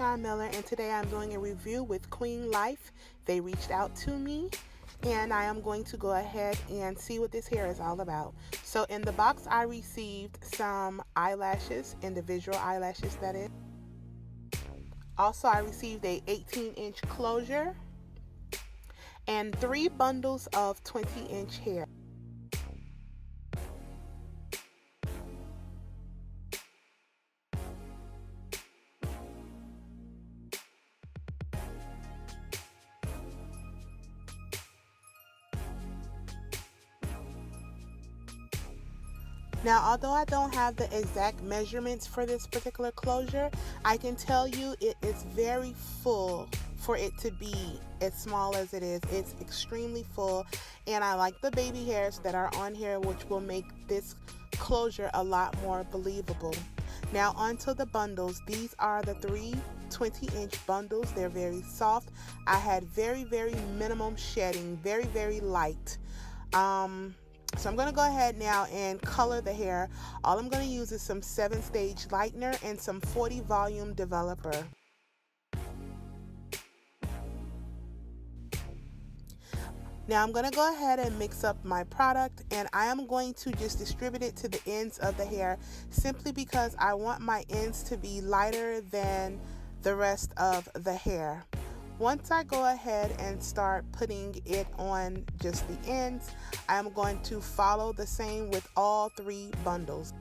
Sean Miller, and today I'm doing a review with Queen Life. They reached out to me and I am going to go ahead and see what this hair is all about. So in the box I received some eyelashes, individual eyelashes that is. Also I received a 18-inch closure and 3 bundles of 20-inch hair. Now, although I don't have the exact measurements for this particular closure, I can tell you it is very full for it to be as small as it is. It's extremely full, and I like the baby hairs that are on here, which will make this closure a lot more believable. Now, onto the bundles. These are the 3 20-inch bundles. They're very soft. I had very minimum shedding, very light. So I'm going to go ahead now and color the hair. All I'm going to use is some 7-stage lightener and some 40 volume developer. Now I'm going to go ahead and mix up my product, and I am going to just distribute it to the ends of the hair simply because I want my ends to be lighter than the rest of the hair. Once I go ahead and start putting it on just the ends, I'm going to follow the same with all 3 bundles.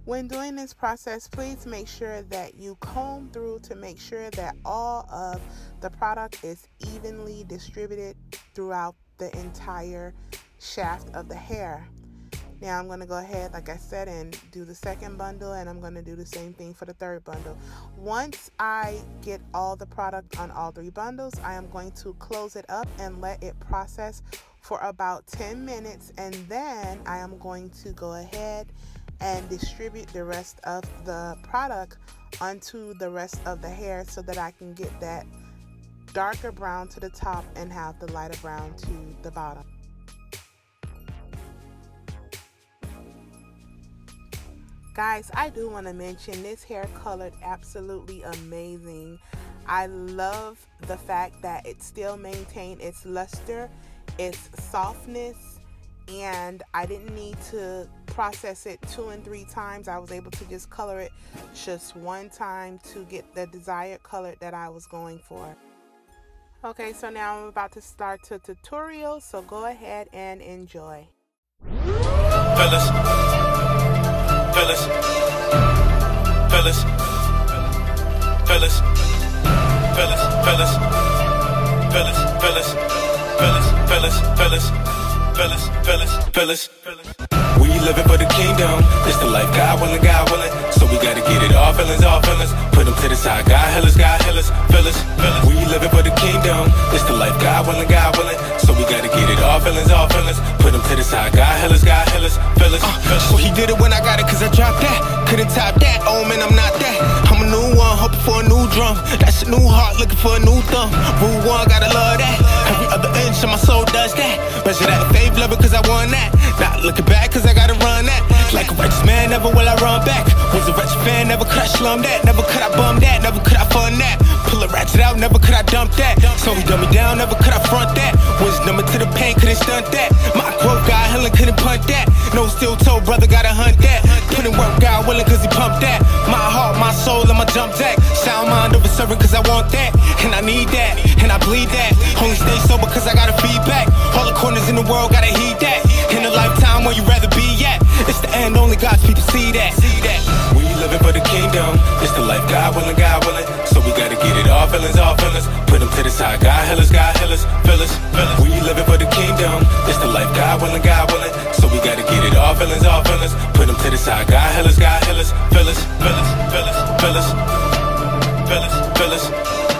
When doing this process, please make sure that you comb through to make sure that all of the product is evenly distributed throughout the entire shaft of the hair. Now I'm going to go ahead, like I said, and do the second bundle, and I'm going to do the same thing for the third bundle. Once I get all the product on all 3 bundles, I am going to close it up and let it process for about 10 minutes, and then I am going to go ahead and distribute the rest of the product onto the rest of the hair so that I can get that darker brown to the top and have the lighter brown to the bottom. Guys, I do want to mention this hair colored absolutely amazing. I love the fact that it still maintained its luster, its softness, and I didn't need to process it 2 and 3 times. I was able to just color it just 1 time to get the desired color that I was going for. Okay, so now I'm about to start the tutorial, so go ahead and enjoy. Fellas, fellas, fellas, fellas, fellas, fellas, fellas, fellas, fellas, fellas, fellas, fellas, fellas. We living for the kingdom. It's the life God willing, so we gotta get it all feelings, put them to the side. God healers, fellas. We living for the kingdom. It's the life God willing, so we gotta get it all feelings, put them to the side. God healers, fellas. So he did it when I got it, cause I dropped that. Couldn't top that, oh man, I'm not that. I'm a new one, hoping for a new drum. That's a new heart, looking for a new thumb. Rule 1, gotta love that. Every other inch of my soul does that. Measure that faith, love it cause I won that. Not looking back cause I gotta run that. Like a righteous man, never will I run back. Was a wretched fan, never could I slum that. Never could I bum that, never could I fund that. Pull a ratchet out, never could I dump that. So he dumb me down, never could I front that. Was number to the pain, couldn't stunt that. My growth, God healing, couldn't punt that. No steel toe, brother, gotta hunt that. Put in work, God willing, cause he pumped that. My heart, my soul, and my jump jack. Sound mind over servant, cause I want that. And I need that, and I bleed that. Only stay sober, cause I gotta feedback. All the corners in the world, gotta heed that. In a lifetime, where you rather be at. It's the end, only God's people see that. We living for the kingdom. It's the life God willing, so we gotta get it all feelings, put them to the side. God healers, fellas. We living for the kingdom. It's the life God willing, so we gotta get it all feelings, put them to the side. God healers, fellas, fellas, fellas, fellas, fellas, fellas.